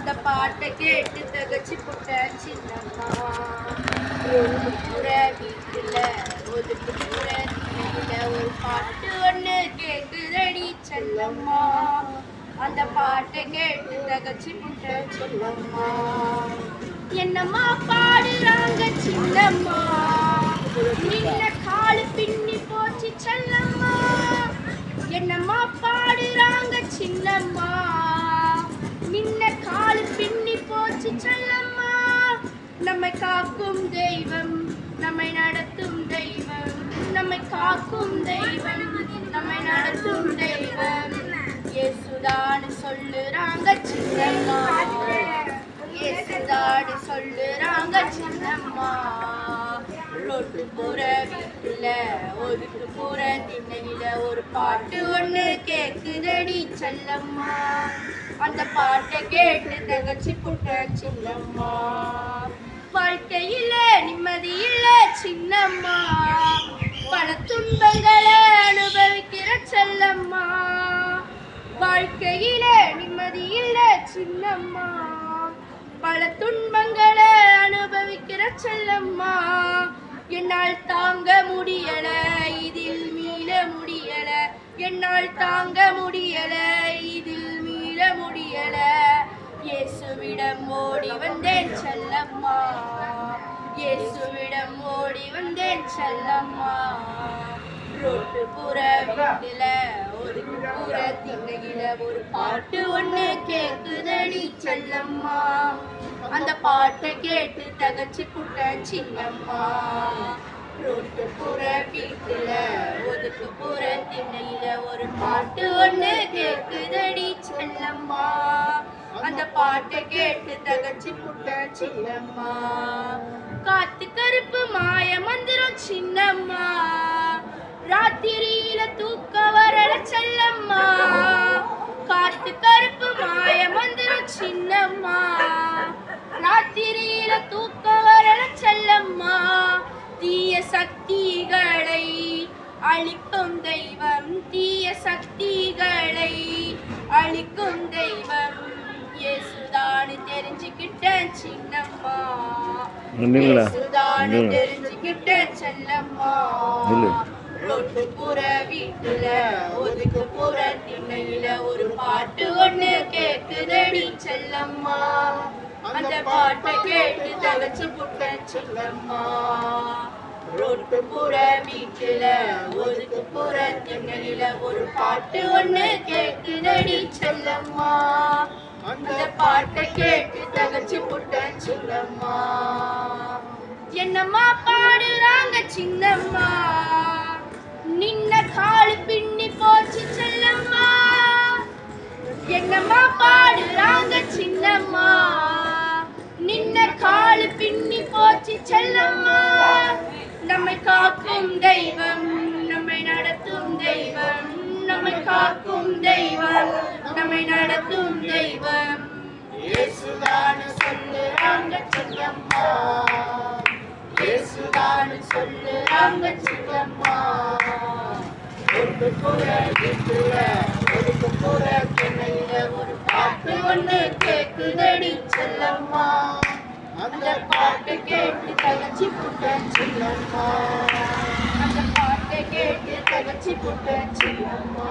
அந்த பாட்டை கேட்டு தகச்சு போட்ட சின்னம்மா. ஒதுக்குப்புற வீட்டுல ஒதுக்குப்புற திண்ணையில ஒரு பாட்டு ஒண்ணு கேக்குதடி செல்லம்மா. அந்த பாட்டை கேட்டு தகச்சு போட்ட சின்னம்மா. என்னம்மா பாடுறாங்க சின்னம்மா, நின்ன காலு பின்னி போச்சு செல்லம்மா. என்னம்மா பாடுறாங்க சின்னம்மா, நின்ன காலு பின்னி போச்சு செல்லம்மா. நம்மை காக்கும் தெய்வம், நம்மை நடத்தும் தெய்வம், நம்மை காக்கும் தெய்வம், நம்மை நடத்தும் தெய்வம் இயேசுதான்னு சொல்லுறாங்க சின்னம்மா. இயேசுதான்னு சொல்லுறாங்க சின்னம்மா. ரோட்டு போற வீட்டுல ஒதுக்கு போற திண்ணையில ஒரு பாட்டு ஒண்ணு கேக்குதடி செல்லம்மா. அந்த பாட்டை கேட்டு தகச்சு புட்ட சின்னம்மா. வாழ்க்கையில நிம்மதி இல்ல சின்னம்மா, பல துன்பங்களை அனுபவிக்கிற செல்லம்மா. வாழ்க்கையில நிம்மதி இல்ல சின்னம்மா, பல துன்பங்களை அனுபவிக்கிற செல்லம்மா. என்னால் தாங்க முடியல, இதில் மீள முடியல. என்னால் தாங்க முடியல, இதில் மீள முடியல. இயேசுவிடம் ஓடி வந்தேன் செல்லம்மா. இயேசுவிடம் ஓடி வந்தேன் செல்லம்மா. ரோட்டு புற வீட்டுல ஒதுக்கு புற திண்ணையில ஒரு பாட்டு ஒண்ணு கேக்குதடி செல்லம்மா. அந்த பாட்டை கேட்டு தகச்சு புட்ட சின்னம்மா. ரோட்டு புற வீட்டுல ஒதுக்கு புற திண்ணையில ஒரு பாட்டு ஒண்ணு கேக்குதடி செல்லம்மா. அந்த பாட்டை கேட்டு தகச்சு புட்ட சின்னம்மா. காத்து கருப்பு மாய மந்திரம் சின்னம்மா, ராத்திரியில தூக்க வரல செல்லம்மா. காத்து கருப்பு மாய மந்திரம் சின்னம்மா, ராத்திரியில தூக்க வரல செல்லம்மா. தீய சக்திகளை அழிக்கும் தெய்வம், தீய சக்திகளை அழிக்கும் தெய்வம் இயேசுதான்னு தெரிஞ்சுக்கிட்டேன் சின்னம்மா. இயேசுதான்னு தெரிஞ்சுக்கிட்டேன் செல்லம்மா. ரோட்டு புற வீட்டுல ஒதுக்கு புற திண்ணையில ஒரு பாட்டு ஒண்ணு கேக்குதடி செல்லம்மா. அந்த பாட்டை கேட்டு தகச்சு புட்ட சின்னம்மா. ரோட்டு புற வீட்டுல ஒதுக்கு புற திண்ணையில ஒரு பாட்டு ஒண்ணு கேக்குதடி செல்லம்மா. அந்த பாட்டை கேட்டு தகச்சு புட்ட சின்னம்மா. என்னம்மா பாடுறாங்க சின்னம்மா, நின்ன காலு பின்னி போச்சு செல்லம்மா. என்னம்மா பாடுறாங்க சின்னம்மா, நின்ன காலு பின்னி போச்சு செல்லம்மா. நம்மை காக்கும் தெய்வம், நம்மை நடத்தும் தெய்வம், நம்மை காக்கும் தெய்வம், நம்மை நடத்தும் தெய்வம் இயேசுதான்னு சொல்லுறாங்க செல்லம்மா. இயேசுதான்னு சொல்லுறாங்க செல்லம்மா. ஒன்று புற வீட்டுல ஒதுக்கு புற திண்ணையில ஒரு பாட்டு ஒண்ணு கேக்குதடி செல்லம்மா. அந்த பாட்டை கேட்டு தகச்சு புட்ட சின்னம்மா. அந்த பாட்டை கேட்டு தகச்சு புட்ட சின்னம்மா.